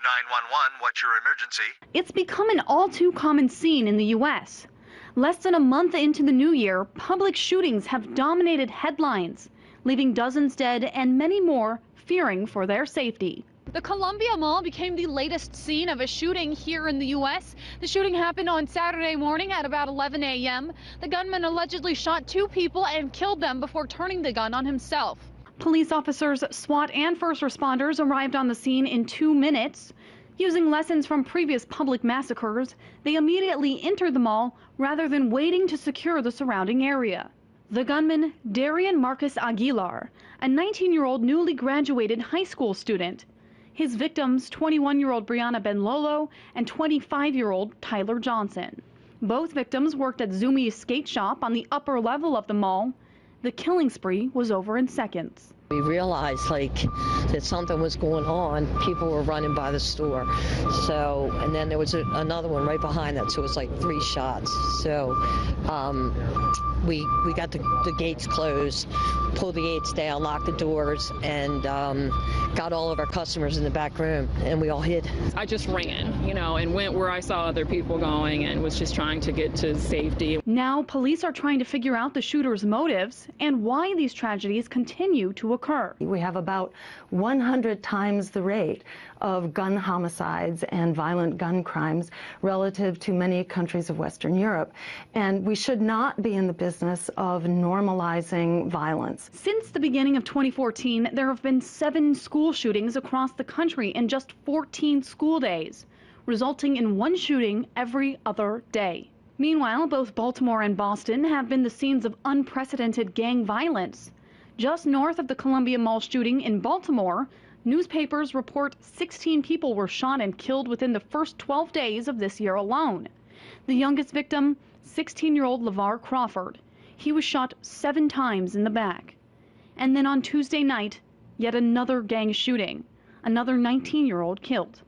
911, what's your emergency? It's become an all too common scene in the U.S. Less than a month into the new year, public shootings have dominated headlines, leaving dozens dead and many more fearing for their safety. The Columbia Mall became the latest scene of a shooting here in the U.S. The shooting happened on Saturday morning at about 11 a.m. The gunman allegedly shot 2 people and killed them before turning the gun on himself. Police officers, SWAT, and first responders arrived on the scene in 2 minutes. Using lessons from previous public massacres, they immediately entered the mall rather than waiting to secure the surrounding area. The gunman, Darian Marcus Aguilar, a 19-year-old newly graduated high school student. His victims, 21-year-old Brianna Benlolo and 25-year-old Tyler Johnson. Both victims worked at Zumiez skate shop on the upper level of the mall. The killing spree was over in seconds. We realized that something was going on. People were running by the store. So, and then there was another one right behind that. So it was like 3 shots. So we got the gates closed, pulled the gates down, locked the doors, and got all of our customers in the back room, and we all hid. I just ran, and went where I saw other people going and was just trying to get to safety. Now police are trying to figure out the shooter's motives and why these tragedies continue to occur. We have about 100 times the rate of gun homicides and violent gun crimes relative to many countries of Western Europe. And we should not be in the business of normalizing violence. Since the beginning of 2014, there have been 7 school shootings across the country in just 14 school days, resulting in 1 shooting every other day. Meanwhile, both Baltimore and Boston have been the scenes of unprecedented gang violence. Just north of the Columbia Mall shooting in Baltimore, newspapers report 16 people were shot and killed within the first 12 days of this year alone. The youngest victim, 16-year-old LeVar Crawford. He was shot 7 times in the back. And then on Tuesday night, yet another gang shooting. Another 19-year-old killed.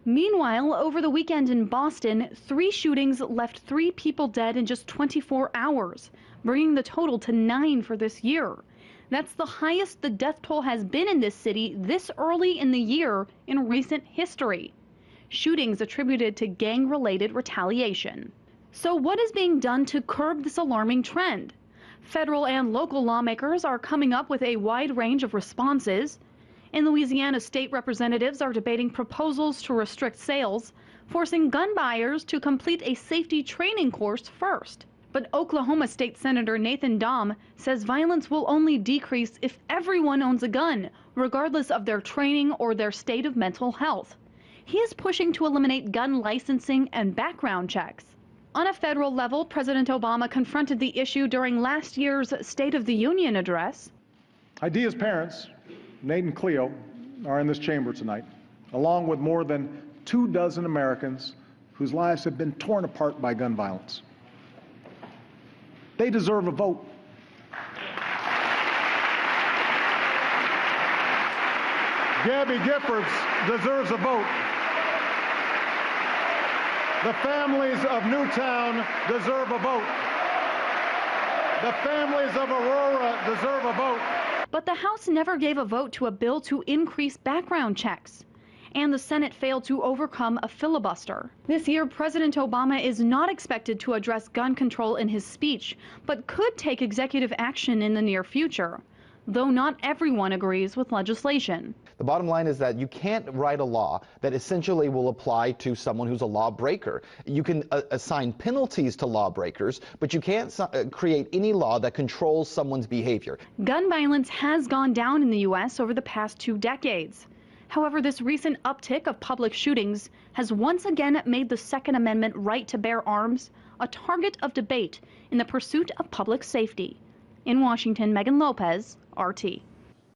Meanwhile, over the weekend in Boston, 3 shootings left 3 people dead in just 24 hours, bringing the total to 9 for this year. That's the highest the death toll has been in this city this early in the year in recent history. Shootings attributed to gang-related retaliation. So what is being done to curb this alarming trend? Federal and local lawmakers are coming up with a wide range of responses. In Louisiana, state representatives are debating proposals to restrict sales, forcing gun buyers to complete a safety training course first. But Oklahoma State Senator Nathan Dahm says violence will only decrease if everyone owns a gun, regardless of their training or their state of mental health. He is pushing to eliminate gun licensing and background checks. On a federal level, President Obama confronted the issue during last year's State of the Union address. IDEA's parents, Nate and Cleo, are in this chamber tonight, along with more than 24 Americans whose lives have been torn apart by gun violence. They deserve a vote. Gabby Giffords deserves a vote. The families of Newtown deserve a vote. The families of Aurora deserve a vote. But the House never gave a vote to a bill to increase background checks. And the Senate failed to overcome a filibuster. This year, President Obama is not expected to address gun control in his speech, but could take executive action in the near future, though not everyone agrees with legislation. The bottom line is that you can't write a law that essentially will apply to someone who's a lawbreaker. You can assign penalties to lawbreakers, but you can't create any law that controls someone's behavior. Gun violence has gone down in the U.S. over the past 2 decades. However, this recent uptick of public shootings has once again made the Second Amendment right to bear arms a target of debate in the pursuit of public safety. In Washington, Megan Lopez, RT.